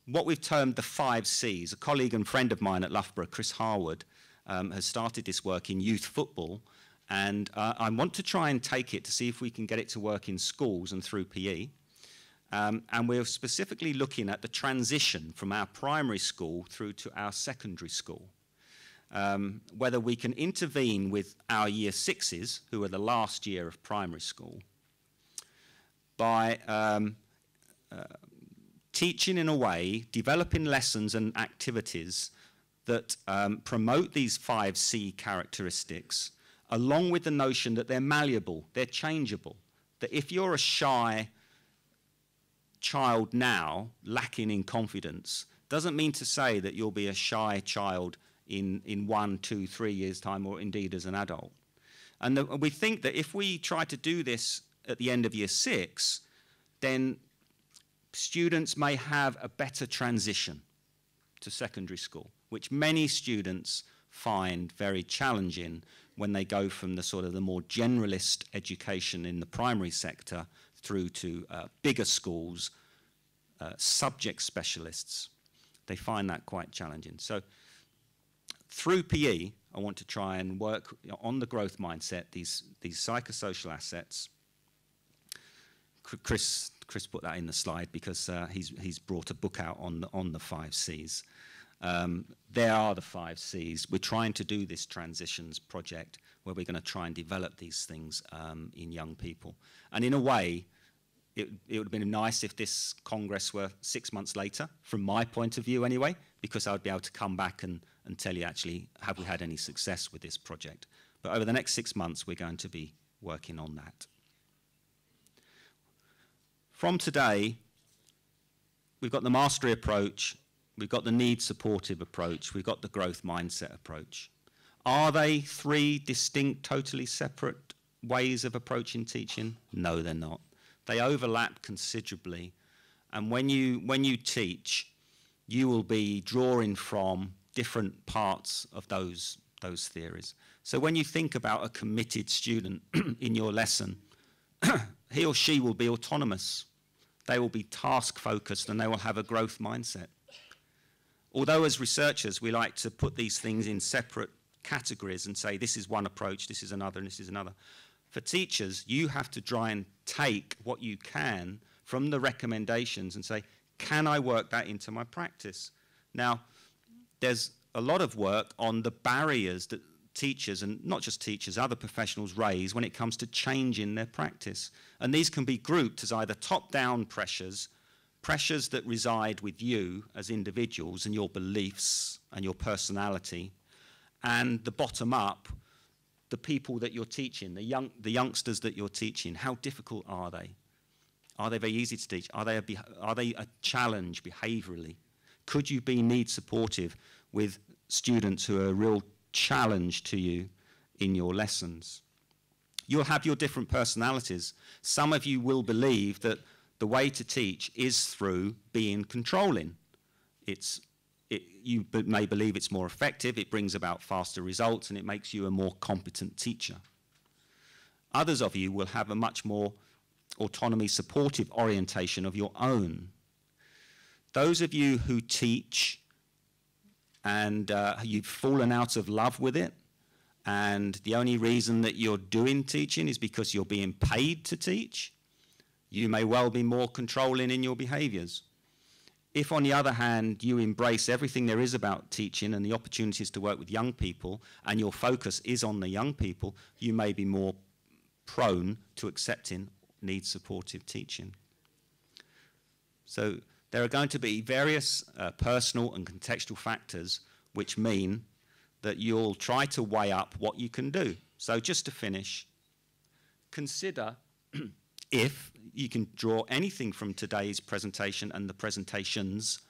Speaker 1: What we've termed the 5 Cs. A colleague and friend of mine at Loughborough, Chris Harwood, has started this work in youth football, and I want to try and take it to see if we can get it to work in schools and through PE. And we're specifically looking at the transition from our primary school through to our secondary school. Whether we can intervene with our year 6s, who are the last year of primary school, by teaching in a way, developing lessons and activities that promote these 5 C characteristics, along with the notion that they're malleable, they're changeable, that if you're a shy child now, lacking in confidence, doesn't mean to say that you'll be a shy child in 1, 2, 3 years' time, or indeed as an adult. And we think that if we try to do this at the end of year 6, then students may have a better transition to secondary school, which many students find very challenging when they go from the sort of the more generalist education in the primary sector through to bigger schools, subject specialists. They find that quite challenging. So through PE, I want to try and work on the growth mindset, these psychosocial assets. Chris put that in the slide because he's brought a book out on the 5 Cs. There are the 5 Cs. We're trying to do this transitions project where we're going to try and develop these things in young people. And in a way, it would have been nice if this Congress were 6 months later, from my point of view anyway, because I would be able to come back and tell you actually, have we had any success with this project? But over the next 6 months, we're going to be working on that. From today, we've got the mastery approach, we've got the need-supportive approach, we've got the growth mindset approach. Are they 3 distinct, totally separate ways of approaching teaching? No, they're not. They overlap considerably, and when you teach, you will be drawing from different parts of those theories. So when you think about a committed student in your lesson, he or she will be autonomous. They will be task-focused, and they will have a growth mindset. Although as researchers, we like to put these things in separate categories and say, this is one approach, this is another, and this is another. For teachers, you have to try and take what you can from the recommendations and say, can I work that into my practice? Now, there's a lot of work on the barriers that teachers, and not just teachers, other professionals raise when it comes to changing their practice. And these can be grouped as either top-down pressures, pressures that reside with you as individuals and your beliefs and your personality, and the bottom-up, the people that you're teaching, the youngsters that you're teaching. How difficult are they? Are they very easy to teach? Are they a challenge behaviourally? Could you be need supportive with students who are a real challenge to you in your lessons? You'll have your different personalities. Some of you will believe that the way to teach is through being controlling. You may believe it's more effective, it brings about faster results, and it makes you a more competent teacher. Others of you will have a much more autonomy supportive orientation of your own. Those of you who teach and you've fallen out of love with it, and the only reason that you're doing teaching is because you're being paid to teach, you may well be more controlling in your behaviors. If, on the other hand, you embrace everything there is about teaching and the opportunities to work with young people, and your focus is on the young people, you may be more prone to accepting need supportive teaching. So there are going to be various personal and contextual factors which mean that you'll try to weigh up what you can do. So just to finish, consider if you can draw anything from today's presentation and the presentations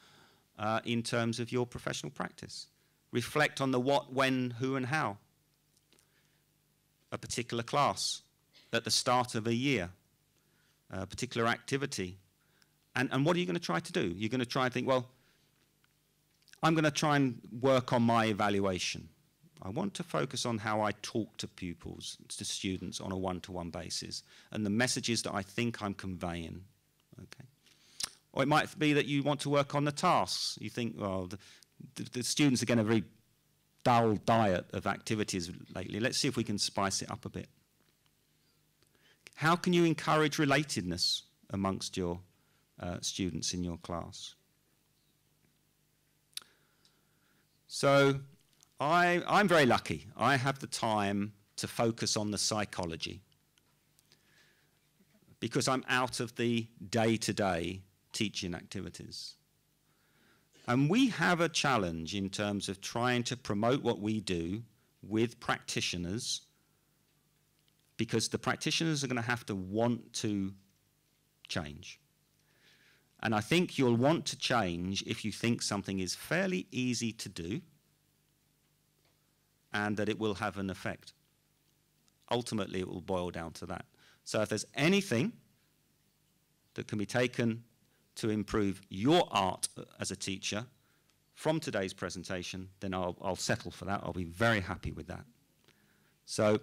Speaker 1: in terms of your professional practice. Reflect on the what, when, who, and how. A particular class at the start of a year, a particular activity. And what are you going to try to do? You're going to try and think, well, I'm going to try and work on my evaluation. I want to focus on how I talk to pupils, to students on a one-to-one basis, and the messages that I think I'm conveying. Okay. Or it might be that you want to work on the tasks. You think, well, the students are getting a very dull diet of activities lately. Let's see if we can spice it up a bit. How can you encourage relatedness amongst your students in your class? So I'm very lucky. I have the time to focus on the psychology because I'm out of the day-to-day teaching activities. And we have a challenge in terms of trying to promote what we do with practitioners, because the practitioners are going to have to want to change. And I think you'll want to change if you think something is fairly easy to do and that it will have an effect. Ultimately, it will boil down to that. So if there's anything that can be taken to improve your art as a teacher from today's presentation, then I'll settle for that. I'll be very happy with that. So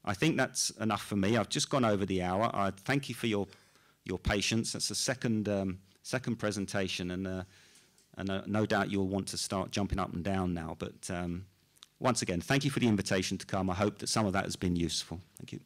Speaker 1: I think that's enough for me. I've just gone over the hour. I thank you for your patience. That's the second presentation, and no doubt you'll want to start jumping up and down now. But once again, thank you for the invitation to come. I hope that some of that has been useful. Thank you.